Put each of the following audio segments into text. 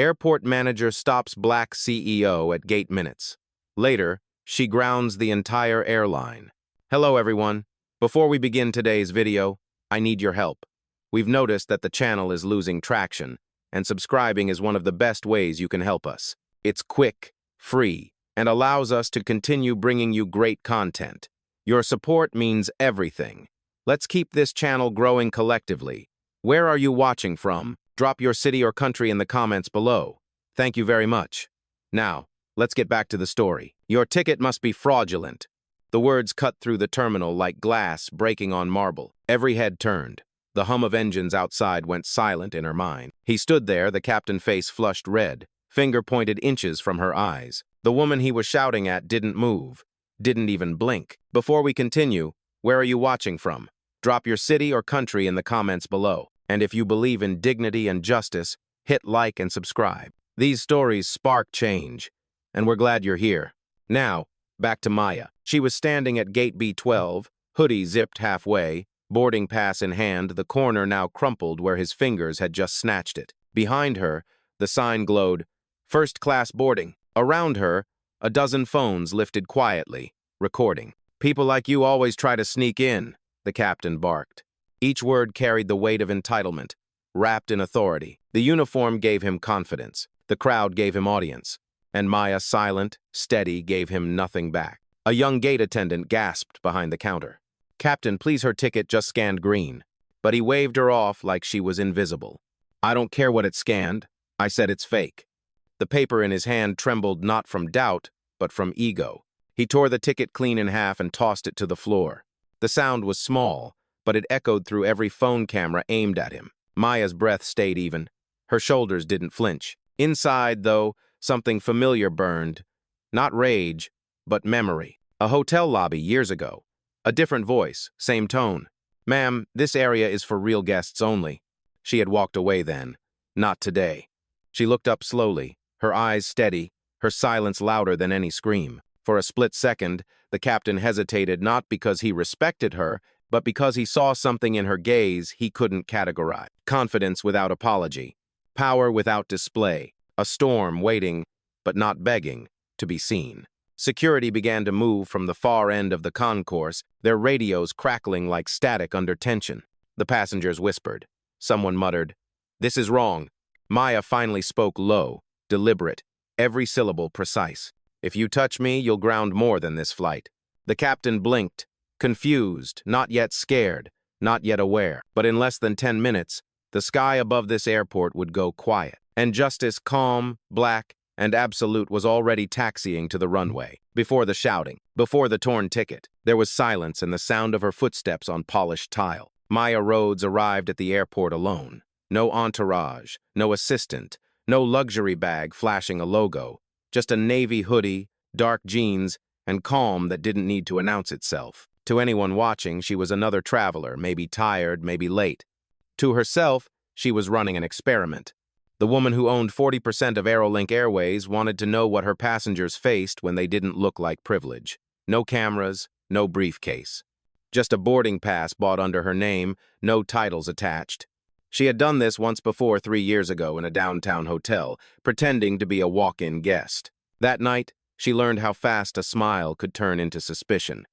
Airport manager stops black CEO at gate minutes. Later, she grounds the entire airline. Hello everyone. Before we begin today's video, I need your help. We've noticed that the channel is losing traction, and subscribing is one of the best ways you can help us. It's quick, free, and allows us to continue bringing you great content. Your support means everything. Let's keep this channel growing collectively. Where are you watching from? Drop your city or country in the comments below. Thank you very much. Now, let's get back to the story. Your ticket must be fraudulent. The words cut through the terminal like glass breaking on marble. Every head turned. The hum of engines outside went silent in her mind. He stood there, the captain's face flushed red, finger pointed inches from her eyes. The woman he was shouting at didn't move, didn't even blink. Before we continue, where are you watching from? Drop your city or country in the comments below. And if you believe in dignity and justice, hit like and subscribe. These stories spark change, and we're glad you're here. Now, back to Maya. She was standing at gate B12, hoodie zipped halfway, boarding pass in hand, the corner now crumpled where his fingers had just snatched it. Behind her, the sign glowed, "First class boarding." Around her, a dozen phones lifted quietly, recording. "People like you always try to sneak in," the captain barked. Each word carried the weight of entitlement, wrapped in authority. The uniform gave him confidence. The crowd gave him audience. And Maya, silent, steady, gave him nothing back. A young gate attendant gasped behind the counter. "Captain, please, her ticket just scanned green." But he waved her off like she was invisible. "I don't care what it scanned. I said it's fake." The paper in his hand trembled not from doubt, but from ego. He tore the ticket clean in half and tossed it to the floor. The sound was small, but it echoed through every phone camera aimed at him. Maya's breath stayed even. Her shoulders didn't flinch. Inside, though, something familiar burned. Not rage, but memory. A hotel lobby years ago. A different voice, same tone. "Ma'am, this area is for real guests only." She had walked away then. Not today. She looked up slowly, her eyes steady, her silence louder than any scream. For a split second, the captain hesitated not because he respected her, but because he saw something in her gaze he couldn't categorize. Confidence without apology. Power without display. A storm waiting, but not begging, to be seen. Security began to move from the far end of the concourse, their radios crackling like static under tension. The passengers whispered. Someone muttered, "This is wrong." Maya finally spoke low, deliberate, every syllable precise. "If you touch me, you'll ground more than this flight." The captain blinked, confused, not yet scared, not yet aware. But in less than 10 minutes, the sky above this airport would go quiet. And justice, calm, black, and absolute, was already taxiing to the runway. Before the shouting, before the torn ticket, there was silence and the sound of her footsteps on polished tile. Maya Rhodes arrived at the airport alone. No entourage, no assistant, no luxury bag flashing a logo. Just a navy hoodie, dark jeans, and calm that didn't need to announce itself. To anyone watching, she was another traveler, maybe tired, maybe late. To herself, she was running an experiment. The woman who owned 40% of Aerolink Airways wanted to know what her passengers faced when they didn't look like privilege. No cameras, no briefcase. Just a boarding pass bought under her name, no titles attached. She had done this once before 3 years ago in a downtown hotel, pretending to be a walk-in guest. That night, she learned how fast a smile could turn into suspicion.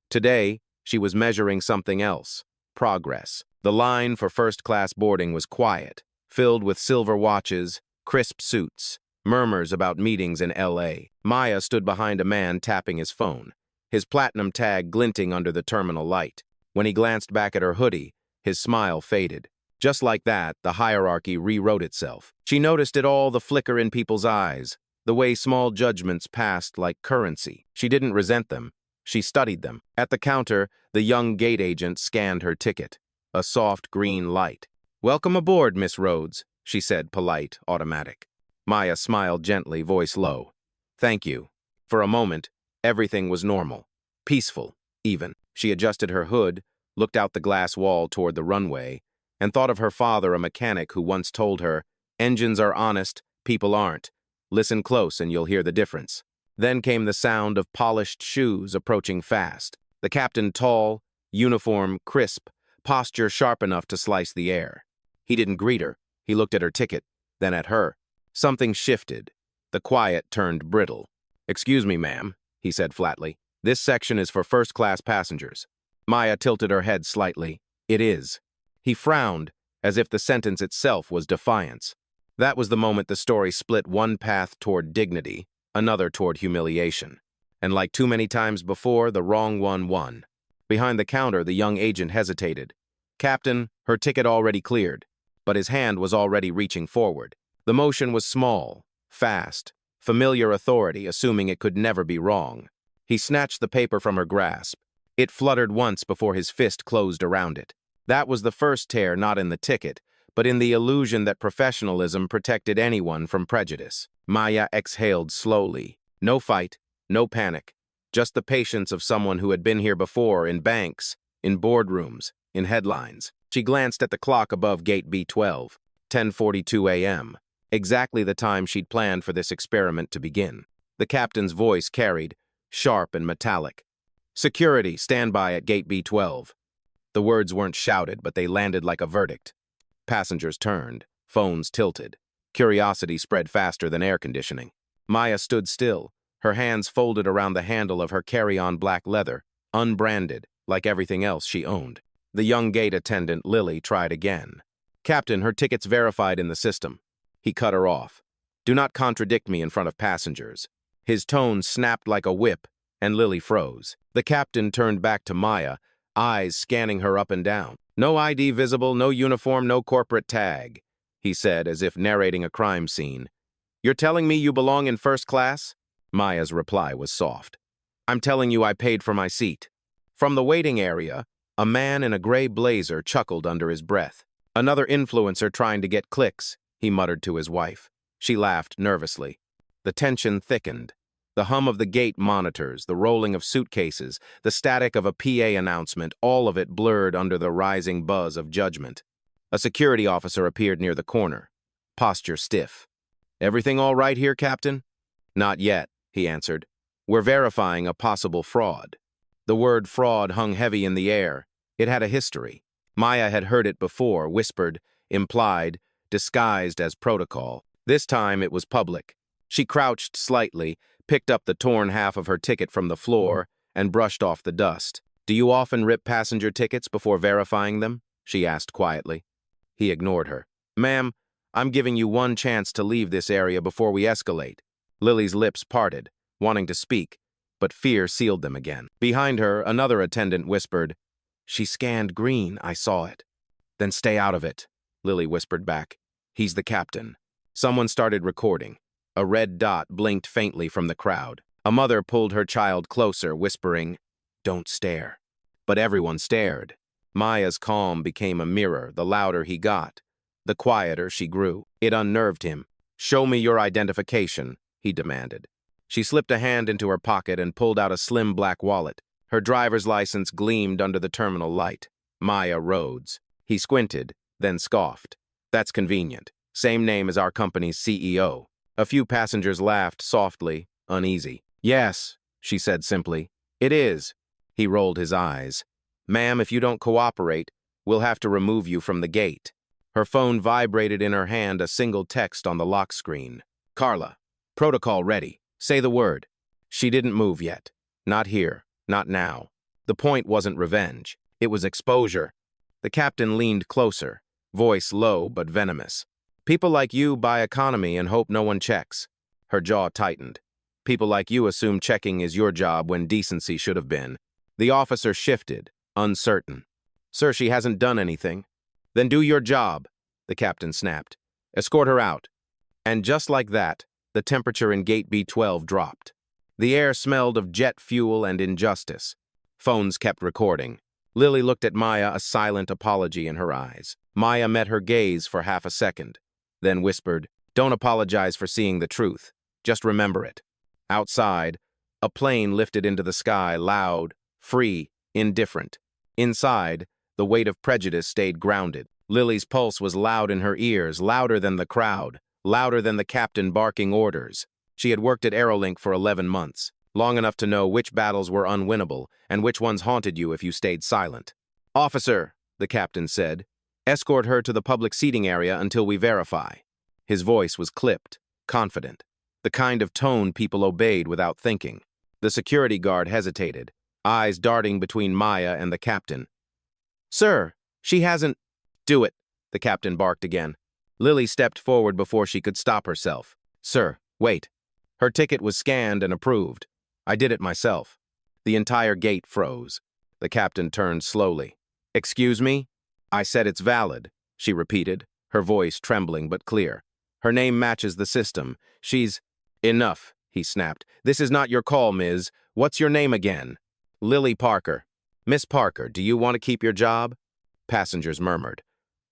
Today, she was measuring something else, progress. The line for first-class boarding was quiet, filled with silver watches, crisp suits, murmurs about meetings in L.A. Maya stood behind a man tapping his phone, his platinum tag glinting under the terminal light. When he glanced back at her hoodie, his smile faded. Just like that, the hierarchy rewrote itself. She noticed it all, the flicker in people's eyes, the way small judgments passed like currency. She didn't resent them. She studied them. At the counter, the young gate agent scanned her ticket. A soft green light. "Welcome aboard, Miss Rhodes," she said, polite, automatic. Maya smiled gently, voice low. "Thank you." For a moment, everything was normal. Peaceful, even. She adjusted her hood, looked out the glass wall toward the runway, and thought of her father, a mechanic who once told her, "Engines are honest, people aren't. Listen close and you'll hear the difference." Then came the sound of polished shoes approaching fast. The captain tall, uniform crisp, posture sharp enough to slice the air. He didn't greet her. He looked at her ticket, then at her. Something shifted. The quiet turned brittle. "Excuse me, ma'am," he said flatly. "This section is for first-class passengers." Maya tilted her head slightly. "It is." He frowned, as if the sentence itself was defiance. That was the moment the story split, one path toward dignity, another toward humiliation. And like too many times before, the wrong one won. Behind the counter, the young agent hesitated. "Captain, her ticket already cleared." But his hand was already reaching forward. The motion was small, fast, familiar authority, assuming it could never be wrong. He snatched the paper from her grasp. It fluttered once before his fist closed around it. That was the first tear, not in the ticket, but in the illusion that professionalism protected anyone from prejudice. Maya exhaled slowly. No fight, no panic, just the patience of someone who had been here before, in banks, in boardrooms, in headlines. She glanced at the clock above gate B12, 10:42 a.m., exactly the time she'd planned for this experiment to begin. The captain's voice carried, sharp and metallic. "Security, stand by at gate B12. The words weren't shouted, but they landed like a verdict. Passengers turned, phones tilted. Curiosity spread faster than air conditioning. Maya stood still, her hands folded around the handle of her carry-on black leather, unbranded, like everything else she owned. The young gate attendant, Lily, tried again. "Captain, her ticket's verified in the system." He cut her off. "Do not contradict me in front of passengers." His tone snapped like a whip, and Lily froze. The captain turned back to Maya, eyes scanning her up and down. "No ID visible, no uniform, no corporate tag," he said, as if narrating a crime scene. "You're telling me you belong in first class?" Maya's reply was soft. "I'm telling you I paid for my seat." From the waiting area, a man in a gray blazer chuckled under his breath. "Another influencer trying to get clicks," he muttered to his wife. She laughed nervously. The tension thickened. The hum of the gate monitors, the rolling of suitcases, the static of a PA announcement, all of it blurred under the rising buzz of judgment. A security officer appeared near the corner, posture stiff. "Everything all right here, Captain?" "Not yet," he answered. "We're verifying a possible fraud." The word fraud hung heavy in the air. It had a history. Maya had heard it before, whispered, implied, disguised as protocol. This time it was public. She crouched slightly, picked up the torn half of her ticket from the floor, and brushed off the dust. "Do you often rip passenger tickets before verifying them?" she asked quietly. He ignored her. "Ma'am, I'm giving you one chance to leave this area before we escalate." Lily's lips parted, wanting to speak, but fear sealed them again. Behind her, another attendant whispered, "She scanned green, I saw it." "Then stay out of it," Lily whispered back. "He's the captain." Someone started recording. A red dot blinked faintly from the crowd. A mother pulled her child closer, whispering, "Don't stare." But everyone stared. Maya's calm became a mirror. The louder he got, the quieter she grew. It unnerved him. "Show me your identification," he demanded. She slipped a hand into her pocket and pulled out a slim black wallet. Her driver's license gleamed under the terminal light. Maya Rhodes. He squinted, then scoffed. "That's convenient. Same name as our company's CEO." A few passengers laughed softly, uneasy. "Yes," she said simply. "It is." He rolled his eyes. "Ma'am, if you don't cooperate, we'll have to remove you from the gate." Her phone vibrated in her hand, a single text on the lock screen. "Carla, protocol ready. Say the word." She didn't move yet. Not here, not now. The point wasn't revenge. It was exposure. The captain leaned closer, voice low but venomous. "People like you buy economy and hope no one checks." Her jaw tightened. "People like you assume checking is your job when decency should have been." The officer shifted, uncertain. "Sir, she hasn't done anything." "Then do your job," the captain snapped. "Escort her out." And just like that, the temperature in gate B12 dropped. The air smelled of jet fuel and injustice. Phones kept recording. Lily looked at Maya, a silent apology in her eyes. Maya met her gaze for half a second, then whispered, "Don't apologize for seeing the truth. Just remember it." Outside, a plane lifted into the sky, loud, free, indifferent. Inside, the weight of prejudice stayed grounded. Lily's pulse was loud in her ears, louder than the crowd, louder than the captain barking orders. She had worked at Airline for 11 months, long enough to know which battles were unwinnable and which ones haunted you if you stayed silent. "Officer," the captain said, "escort her to the public seating area until we verify." His voice was clipped, confident, the kind of tone people obeyed without thinking. The security guard hesitated, eyes darting between Maya and the captain. "Sir, she hasn't—" "Do it," the captain barked again. Lily stepped forward before she could stop herself. "Sir, wait. Her ticket was scanned and approved. I did it myself." The entire gate froze. The captain turned slowly. "Excuse me?" "I said it's valid," she repeated, her voice trembling but clear. "Her name matches the system. She's—" "Enough," he snapped. "This is not your call, Ms. What's your name again?" "Lily Parker." "Miss Parker, do you want to keep your job?" Passengers murmured.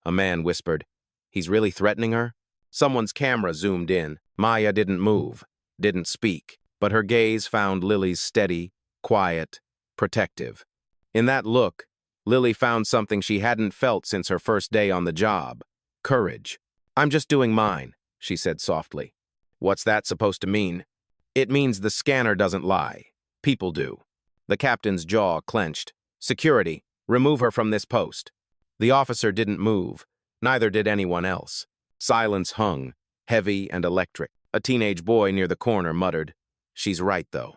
A man whispered, "He's really threatening her?" Someone's camera zoomed in. Maya didn't move, didn't speak, but her gaze found Lily's steady, quiet, protective. In that look, Lily found something she hadn't felt since her first day on the job: courage. "I'm just doing mine," she said softly. "What's that supposed to mean?" "It means the scanner doesn't lie. People do." The captain's jaw clenched. "Security, remove her from this post." The officer didn't move, neither did anyone else. Silence hung, heavy and electric. A teenage boy near the corner muttered, "She's right, though."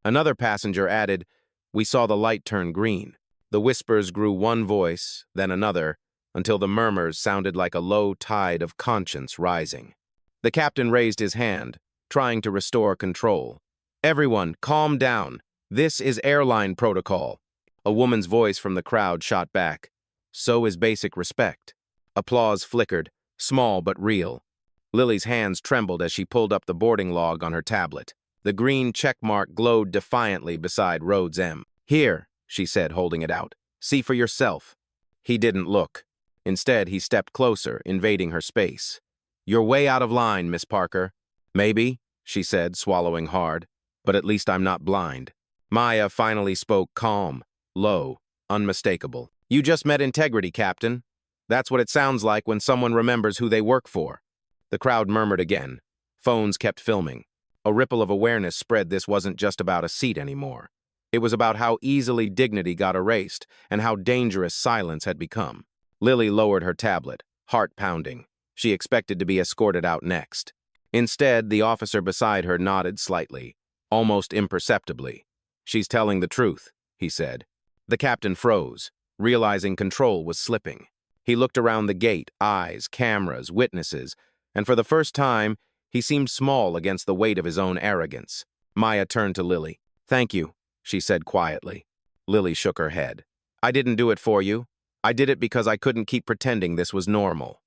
Another passenger added, "We saw the light turn green." The whispers grew one voice, then another, until the murmurs sounded like a low tide of conscience rising. The captain raised his hand, trying to restore control. "Everyone, calm down. This is airline protocol." A woman's voice from the crowd shot back, "So is basic respect." Applause flickered, small but real. Lily's hands trembled as she pulled up the boarding log on her tablet. The green checkmark glowed defiantly beside Rhodes M. "Here," she said, holding it out. "See for yourself." He didn't look. Instead, he stepped closer, invading her space. "You're way out of line, Miss Parker." "Maybe," she said, swallowing hard, "but at least I'm not blind." Maya finally spoke calm, low, unmistakable. "You just met integrity, Captain. That's what it sounds like when someone remembers who they work for." The crowd murmured again. Phones kept filming. A ripple of awareness spread this wasn't just about a seat anymore. It was about how easily dignity got erased and how dangerous silence had become. Lily lowered her tablet, heart pounding. She expected to be escorted out next. Instead, the officer beside her nodded slightly, almost imperceptibly. "She's telling the truth," he said. The captain froze, realizing control was slipping. He looked around the gate, eyes, cameras, witnesses, and for the first time, he seemed small against the weight of his own arrogance. Maya turned to Lily. "Thank you," she said quietly. Lily shook her head. "I didn't do it for you. I did it because I couldn't keep pretending this was normal."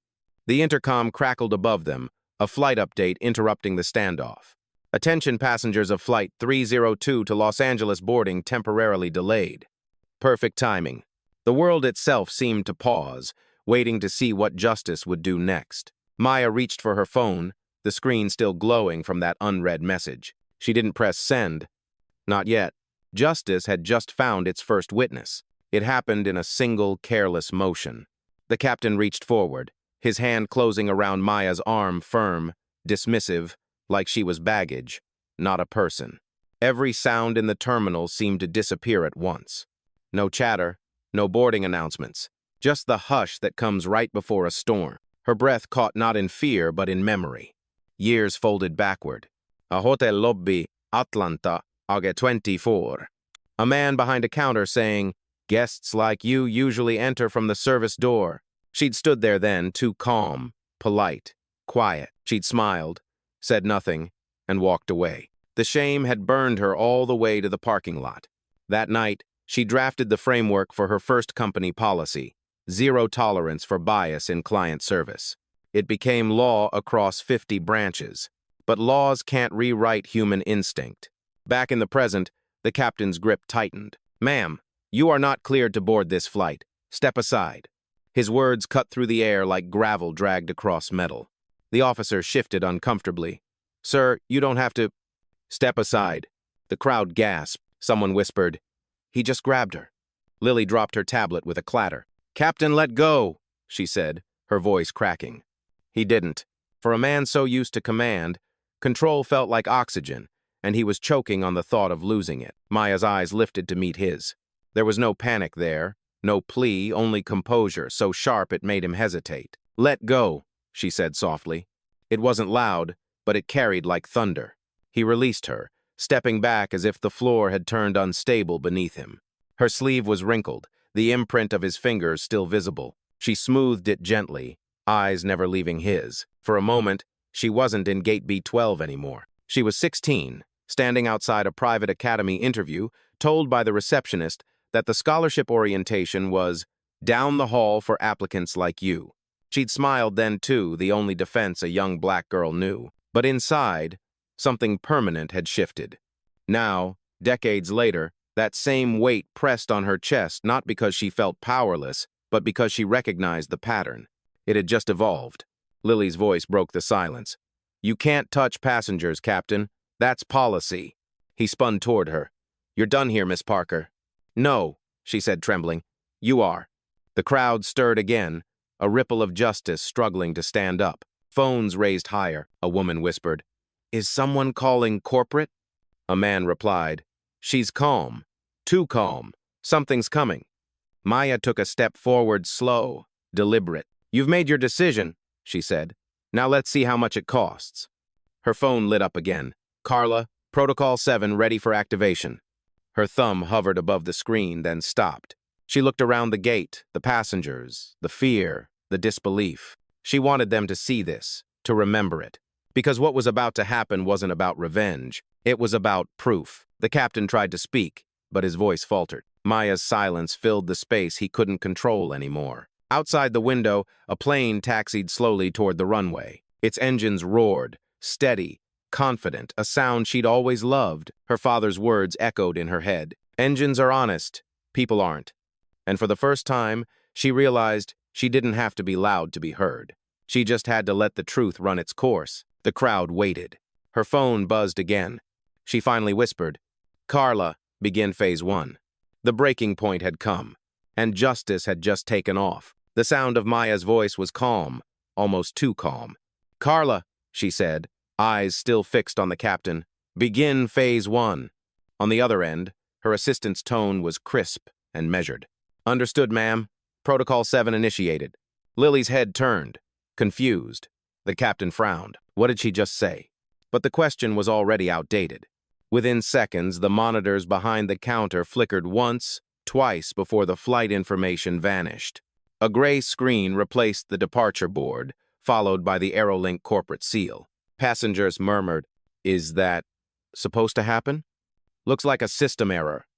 The intercom crackled above them, a flight update interrupting the standoff. "Attention passengers of Flight 302 to Los Angeles boarding temporarily delayed." Perfect timing. The world itself seemed to pause, waiting to see what justice would do next. Maya reached for her phone, the screen still glowing from that unread message. She didn't press send. Not yet. Justice had just found its first witness. It happened in a single, careless motion. The captain reached forward, his hand closing around Maya's arm firm, dismissive, like she was baggage, not a person. Every sound in the terminal seemed to disappear at once. No chatter, no boarding announcements, just the hush that comes right before a storm. Her breath caught not in fear but in memory. Years folded backward. A hotel lobby, Atlanta, August 24. A man behind a counter saying, "Guests like you usually enter from the service door." She'd stood there then, too calm, polite, quiet. She'd smiled, said nothing, and walked away. The shame had burned her all the way to the parking lot. That night, she drafted the framework for her first company policy: zero tolerance for bias in client service. It became law across 50 branches. But laws can't rewrite human instinct. Back in the present, the captain's grip tightened. "Ma'am, you are not cleared to board this flight. Step aside." His words cut through the air like gravel dragged across metal. The officer shifted uncomfortably. "Sir, you don't have to—" "Step aside." The crowd gasped. Someone whispered, "He just grabbed her." Lily dropped her tablet with a clatter. "Captain, let go," she said, her voice cracking. He didn't. For a man so used to command, control felt like oxygen, and he was choking on the thought of losing it. Maya's eyes lifted to meet his. There was no panic there, no plea, only composure, so sharp it made him hesitate. "Let go," she said softly. It wasn't loud, but it carried like thunder. He released her, stepping back as if the floor had turned unstable beneath him. Her sleeve was wrinkled, the imprint of his fingers still visible. She smoothed it gently, eyes never leaving his. For a moment, she wasn't in Gate B12 anymore. She was 16, standing outside a private academy interview, told by the receptionist that the scholarship orientation was down the hall for applicants like you. She'd smiled then, too, the only defense a young black girl knew. But inside, something permanent had shifted. Now, decades later, that same weight pressed on her chest not because she felt powerless, but because she recognized the pattern. It had just evolved. Lily's voice broke the silence. "You can't touch passengers, Captain. That's policy." He spun toward her. "You're done here, Miss Parker." "No," she said, trembling. "You are." The crowd stirred again, a ripple of justice struggling to stand up. Phones raised higher, a woman whispered. "Is someone calling corporate?" A man replied, "She's calm. Too calm. Something's coming." Maya took a step forward, slow, deliberate. "You've made your decision," she said. "Now let's see how much it costs." Her phone lit up again. "Carla, Protocol 7 ready for activation." Her thumb hovered above the screen, then stopped. She looked around the gate, the passengers, the fear, the disbelief. She wanted them to see this, to remember it. Because what was about to happen wasn't about revenge. It was about proof. The captain tried to speak, but his voice faltered. Maya's silence filled the space he couldn't control anymore. Outside the window, a plane taxied slowly toward the runway. Its engines roared, steady, confident, a sound she'd always loved. Her father's words echoed in her head. "Engines are honest, people aren't." And for the first time, she realized she didn't have to be loud to be heard. She just had to let the truth run its course. The crowd waited. Her phone buzzed again. She finally whispered, "Carla, begin phase 1. The breaking point had come, and justice had just taken off. The sound of Maya's voice was calm, almost too calm. "Carla," she said, eyes still fixed on the captain, "begin phase 1. On the other end, her assistant's tone was crisp and measured. "Understood, ma'am. Protocol 7 initiated." Lily's head turned, confused. The captain frowned. What did she just say? But the question was already outdated. Within seconds, the monitors behind the counter flickered once, twice before the flight information vanished. A gray screen replaced the departure board, followed by the Aerolink corporate seal. Passengers murmured, "Is that supposed to happen?" "Looks like a system error."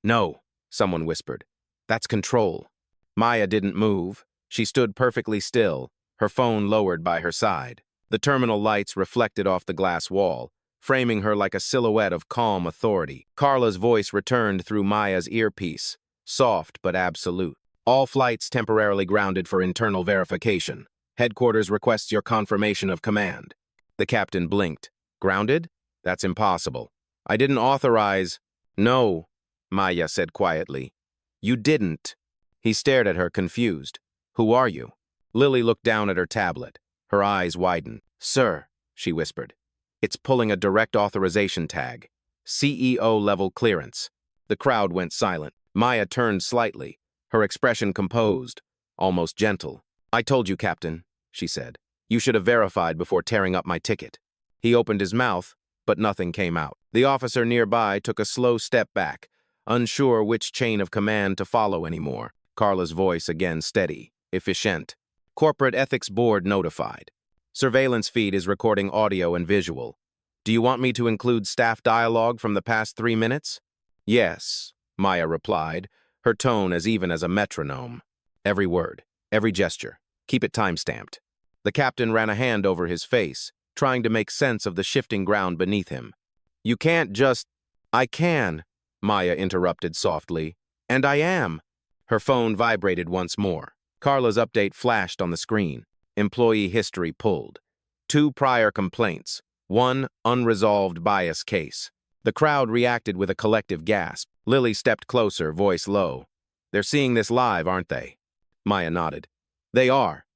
"No," someone whispered. "That's control." Maya didn't move. She stood perfectly still, her phone lowered by her side. The terminal lights reflected off the glass wall, framing her like a silhouette of calm authority. Carla's voice returned through Maya's earpiece, soft but absolute. "All flights temporarily grounded for internal verification. Headquarters requests your confirmation of command." The captain blinked. "Grounded? That's impossible. I didn't authorize—" "No," Maya said quietly. "You didn't." He stared at her, confused. "Who are you?" Lily looked down at her tablet. Her eyes widened. "Sir," she whispered. "It's pulling a direct authorization tag. CEO-level clearance." The crowd went silent. Maya turned slightly, her expression composed, almost gentle. "I told you, Captain," she said. "You should have verified before tearing up my ticket." He opened his mouth, but nothing came out. The officer nearby took a slow step back, unsure which chain of command to follow anymore. Carla's voice again steady, efficient. "Corporate Ethics Board notified. Surveillance feed is recording audio and visual. Do you want me to include staff dialogue from the past 3 minutes?" "Yes," Maya replied, her tone as even as a metronome. "Every word, every gesture. Keep it time-stamped." The captain ran a hand over his face, trying to make sense of the shifting ground beneath him. "You can't just—" "I can," Maya interrupted softly. "And I am." Her phone vibrated once more. Carla's update flashed on the screen. Employee history pulled. 2 prior complaints. 1 unresolved bias case. The crowd reacted with a collective gasp. Lily stepped closer, voice low. "They're seeing this live, aren't they?" Maya nodded. "They are."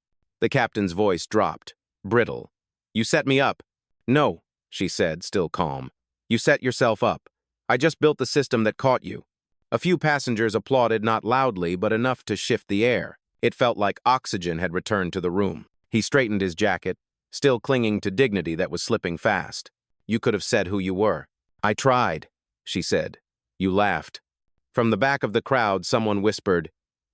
The captain's voice dropped, brittle. "You set me up." "No," she said, still calm. "You set yourself up. I just built the system that caught you." A few passengers applauded, not loudly, but enough to shift the air. It felt like oxygen had returned to the room. He straightened his jacket, still clinging to dignity that was slipping fast. You could have said who you were. I tried, she said. You laughed. From the back of the crowd, someone whispered,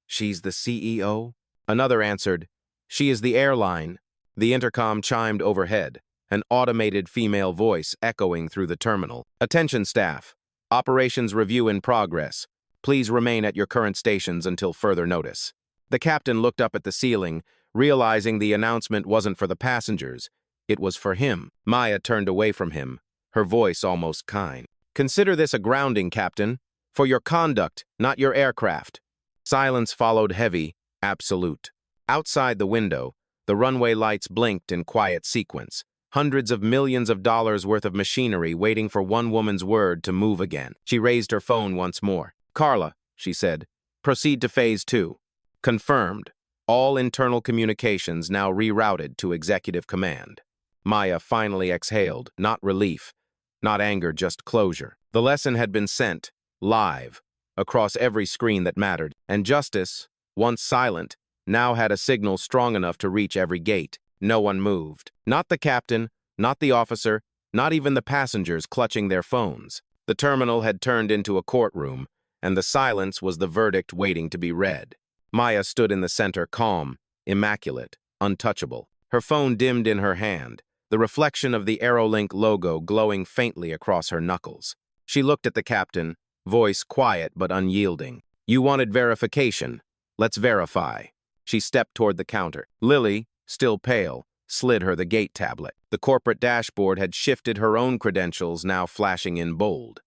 She's the CEO? Another answered, She is the airline. The intercom chimed overhead, an automated female voice echoing through the terminal. Attention staff. Operations review in progress. Please remain at your current stations until further notice. The captain looked up at the ceiling, realizing the announcement wasn't for the passengers. It was for him. Maya turned away from him, her voice almost kind. Consider this a grounding, Captain. For your conduct, not your aircraft. Silence followed, heavy, absolute. Outside the window, the runway lights blinked in quiet sequence. Hundreds of millions of dollars worth of machinery waiting for one woman's word to move again. She raised her phone once more. Carla, she said, proceed to phase 2. Confirmed. All internal communications now rerouted to executive command. Maya finally exhaled, not relief, not anger, just closure. The lesson had been sent, live, across every screen that mattered, and justice, once silent, now had a signal strong enough to reach every gate. No one moved. Not the captain, not the officer, not even the passengers clutching their phones. The terminal had turned into a courtroom, and the silence was the verdict waiting to be read. Maya stood in the center, calm, immaculate, untouchable. Her phone dimmed in her hand, the reflection of the Aerolink logo glowing faintly across her knuckles. She looked at the captain, voice quiet but unyielding. You wanted verification. Let's verify. She stepped toward the counter. Lily, still pale, slid her the gate tablet. The corporate dashboard had shifted her own credentials, now flashing in bold.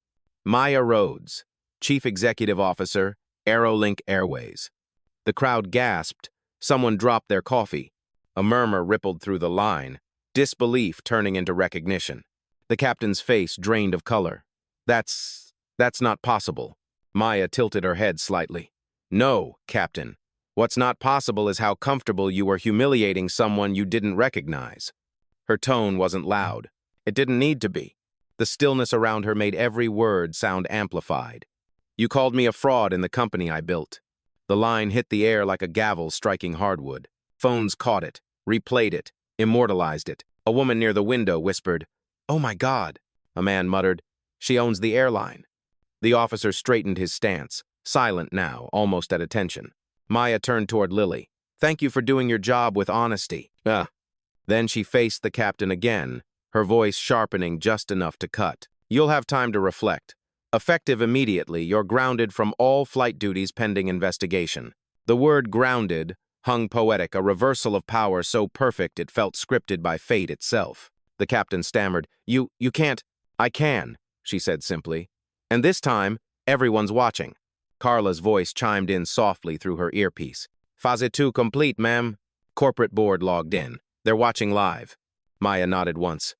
Maya Rhodes, Chief Executive Officer, Aerolink Airways. The crowd gasped. Someone dropped their coffee. A murmur rippled through the line, disbelief turning into recognition. The captain's face drained of color. That's not possible. Maya tilted her head slightly. No, Captain. What's not possible is how comfortable you were humiliating someone you didn't recognize. Her tone wasn't loud. It didn't need to be. The stillness around her made every word sound amplified. You called me a fraud in the company I built. The line hit the air like a gavel striking hardwood. Phones caught it, replayed it, immortalized it. A woman near the window whispered, "Oh my God." A man muttered, "She owns the airline." The officer straightened his stance, silent now, almost at attention. Maya turned toward Lily. "Thank you for doing your job with honesty." Then she faced the captain again, her voice sharpening just enough to cut. "You'll have time to reflect. Effective immediately, you're grounded from all flight duties pending investigation." The word grounded hung poetic, a reversal of power so perfect it felt scripted by fate itself. The captain stammered, You can't." "I can," she said simply. "And this time, everyone's watching." Carla's voice chimed in softly through her earpiece. "Phase 2 complete, ma'am." Corporate board logged in. "They're watching live." Maya nodded once.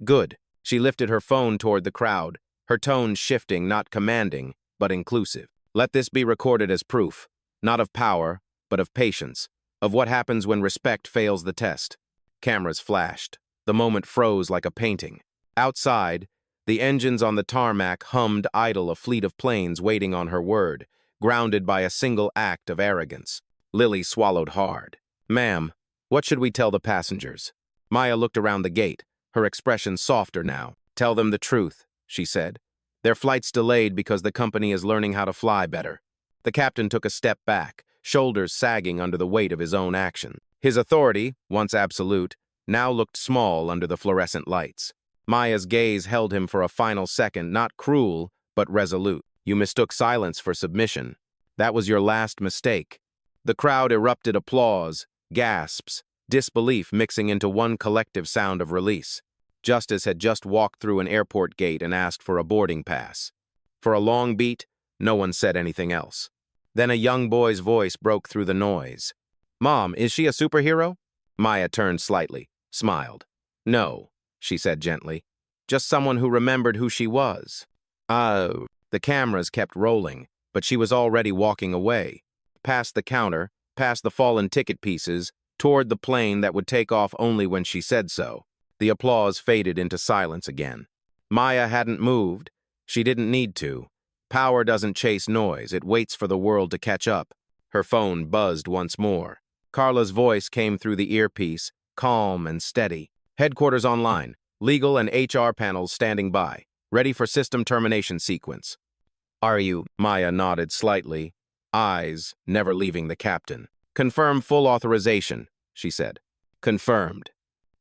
"Good." She lifted her phone toward the crowd, her tone shifting, not commanding, but inclusive. "Let this be recorded as proof, not of power, but of patience, of what happens when respect fails the test." Cameras flashed. The moment froze like a painting. Outside, the engines on the tarmac hummed idle, a fleet of planes waiting on her word, grounded by a single act of arrogance. Lily swallowed hard. "Ma'am, what should we tell the passengers?" Maya looked around the gate, her expression softer now. "Tell them the truth," she said. "Their flight's delayed because the company is learning how to fly better." The captain took a step back, shoulders sagging under the weight of his own action. His authority, once absolute, now looked small under the fluorescent lights. Maya's gaze held him for a final second, not cruel, but resolute. "You mistook silence for submission. That was your last mistake." The crowd erupted applause, gasps, disbelief mixing into one collective sound of release. Justice had just walked through an airport gate and asked for a boarding pass. For a long beat, no one said anything else. Then a young boy's voice broke through the noise. "Mom, is she a superhero?" Maya turned slightly, smiled. "No," she said gently. "Just someone who remembered who she was." Oh. The cameras kept rolling, but she was already walking away. Past the counter, past the fallen ticket pieces, toward the plane that would take off only when she said so. The applause faded into silence again. Maya hadn't moved. She didn't need to. Power doesn't chase noise, it waits for the world to catch up. Her phone buzzed once more. Carla's voice came through the earpiece, calm and steady. Headquarters online. Legal and HR panels standing by. Ready for system termination sequence. Are you? Maya nodded slightly, eyes never leaving the captain. Confirm full authorization, she said. Confirmed.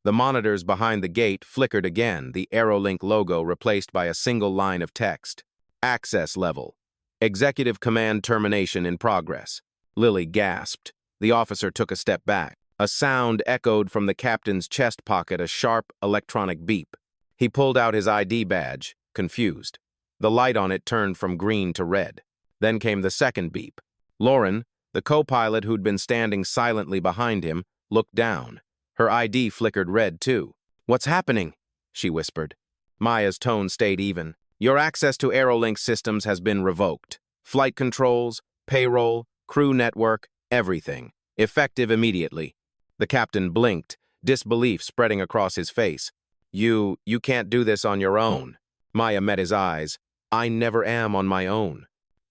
The monitors behind the gate flickered again, the Aerolink logo replaced by a single line of text. Access level. Executive command termination in progress. Lily gasped. The officer took a step back. A sound echoed from the captain's chest pocket, a sharp electronic beep. He pulled out his ID badge, confused. The light on it turned from green to red. Then came the second beep. Lauren, the co-pilot who'd been standing silently behind him, looked down. Her ID flickered red, too. What's happening? She whispered. Maya's tone stayed even. Your access to Aerolink systems has been revoked. Flight controls, payroll, crew network, everything. Effective immediately. The captain blinked, disbelief spreading across his face. You can't do this on your own. Maya met his eyes. I never am on my own.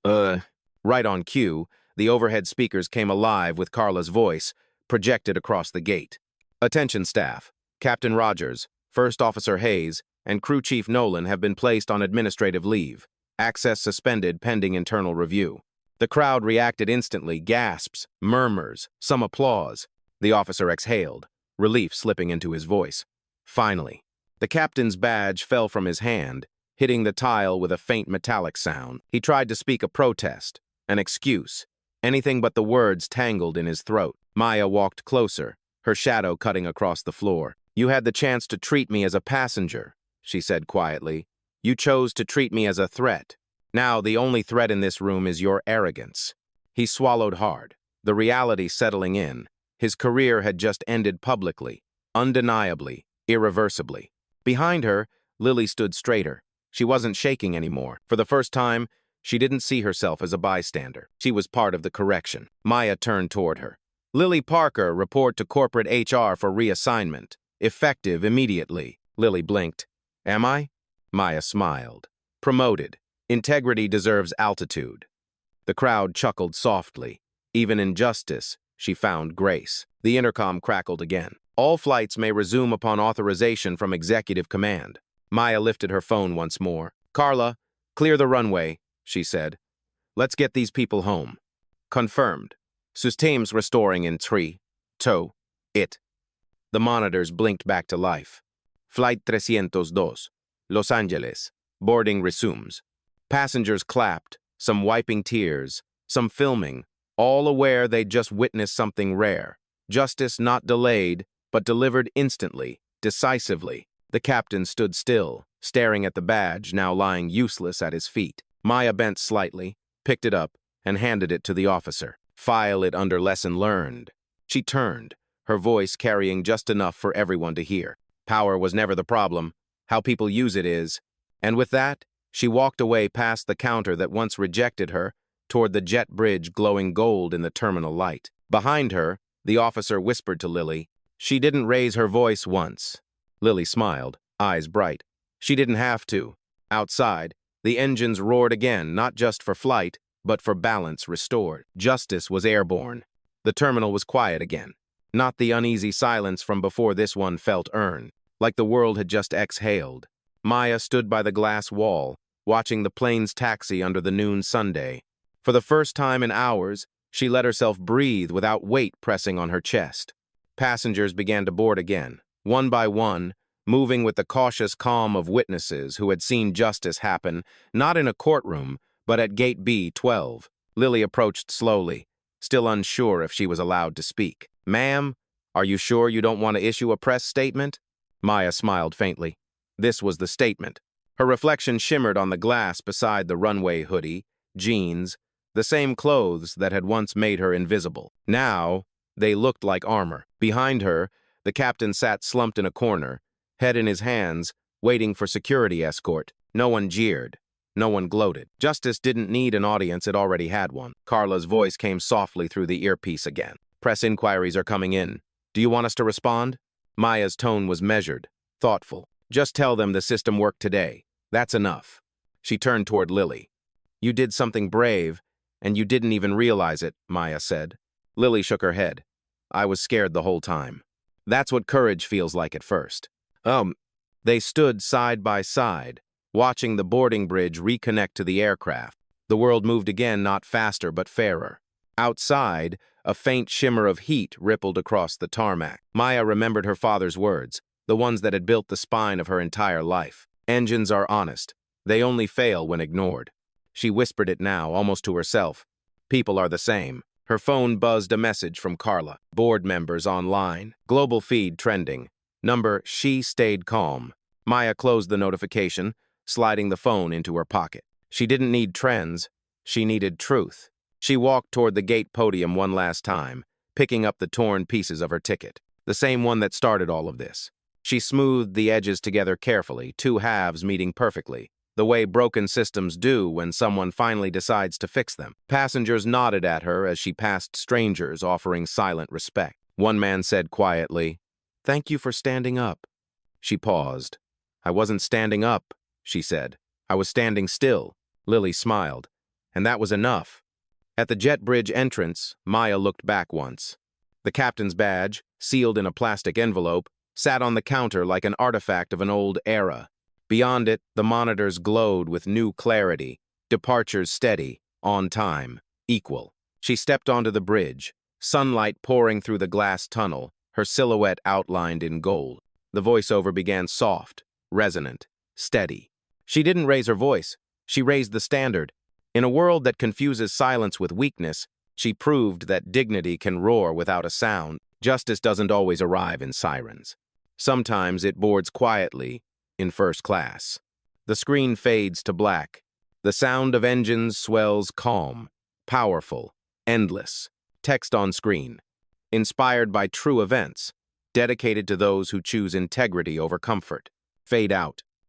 Right on cue, the overhead speakers came alive with Carla's voice, projected across the gate. Attention staff. Captain Rogers, First Officer Hayes, and Crew Chief Nolan have been placed on administrative leave. Access suspended pending internal review. The crowd reacted instantly, gasps, murmurs, some applause. The officer exhaled, relief slipping into his voice. Finally, the captain's badge fell from his hand, hitting the tile with a faint metallic sound. He tried to speak a protest, an excuse, anything but the words tangled in his throat. Maya walked closer, her shadow cutting across the floor. You had the chance to treat me as a passenger, she said quietly. You chose to treat me as a threat. Now the only threat in this room is your arrogance. He swallowed hard, the reality settling in. His career had just ended publicly, undeniably, irreversibly. Behind her, Lily stood straighter. She wasn't shaking anymore. For the first time, she didn't see herself as a bystander. She was part of the correction. Maya turned toward her. Lily Parker, report to corporate HR for reassignment. Effective immediately. Lily blinked. Am I? Maya smiled. Promoted. Integrity deserves altitude. The crowd chuckled softly. Even in justice, she found grace. The intercom crackled again. All flights may resume upon authorization from executive command. Maya lifted her phone once more. Carla, clear the runway, she said. Let's get these people home. Confirmed. Systems restoring in 3, 2, it. The monitors blinked back to life. Flight 302, Los Angeles. Boarding resumes. Passengers clapped, some wiping tears, some filming, all aware they'd just witnessed something rare. Justice not delayed, but delivered instantly, decisively. The captain stood still, staring at the badge now lying useless at his feet. Maya bent slightly, picked it up, and handed it to the officer. File it under lesson learned. She turned, her voice carrying just enough for everyone to hear. Power was never the problem. How people use it is. And with that, she walked away past the counter that once rejected her, toward the jet bridge glowing gold in the terminal light. Behind her, the officer whispered to Lily. She didn't raise her voice once. Lily smiled, eyes bright. She didn't have to. Outside, the engines roared again, not just for flight, but for balance restored. Justice was airborne. The terminal was quiet again. Not the uneasy silence from before this one felt earned, like the world had just exhaled. Maya stood by the glass wall, watching the plane's taxi under the noon sunday. For the first time in hours, she let herself breathe without weight pressing on her chest. Passengers began to board again, one by one, moving with the cautious calm of witnesses who had seen justice happen, not in a courtroom, but at Gate B-12. Lily approached slowly, still unsure if she was allowed to speak. Ma'am, are you sure you don't want to issue a press statement? Maya smiled faintly. This was the statement. Her reflection shimmered on the glass beside the runway hoodie, jeans, the same clothes that had once made her invisible. Now, they looked like armor. Behind her, the captain sat slumped in a corner, head in his hands, waiting for security escort. No one jeered. No one gloated. Justice didn't need an audience, it already had one. Carla's voice came softly through the earpiece again. Press inquiries are coming in. Do you want us to respond? Maya's tone was measured, thoughtful. Just tell them the system worked today. That's enough. She turned toward Lily. You did something brave, and you didn't even realize it, Maya said. Lily shook her head. I was scared the whole time. That's what courage feels like at first. Um, they stood side by side, watching the boarding bridge reconnect to the aircraft. The world moved again, not faster but fairer. Outside, a faint shimmer of heat rippled across the tarmac. Maya remembered her father's words, the ones that had built the spine of her entire life. Engines are honest. They only fail when ignored. She whispered it now, almost to herself. People are the same. Her phone buzzed a message from Carla. Board members online. Global feed trending. Number, she stayed calm. Maya closed the notification, sliding the phone into her pocket. She didn't need trends. She needed truth. She walked toward the gate podium one last time, picking up the torn pieces of her ticket, the same one that started all of this. She smoothed the edges together carefully, two halves meeting perfectly, the way broken systems do when someone finally decides to fix them. Passengers nodded at her as she passed strangers offering silent respect. One man said quietly, "Thank you for standing up." She paused. "I wasn't standing up," she said. "I was standing still." Lily smiled. And that was enough. At the jet bridge entrance, Maya looked back once. The captain's badge, sealed in a plastic envelope, sat on the counter like an artifact of an old era. Beyond it, the monitors glowed with new clarity, departures steady, on time, equal. She stepped onto the bridge, sunlight pouring through the glass tunnel, her silhouette outlined in gold. The voiceover began soft, resonant, steady. She didn't raise her voice. She raised the standard. In a world that confuses silence with weakness, she proved that dignity can roar without a sound. Justice doesn't always arrive in sirens. Sometimes it boards quietly, in first class. The screen fades to black. The sound of engines swells calm, powerful, endless. Text on screen. Inspired by true events, dedicated to those who choose integrity over comfort. Fade out.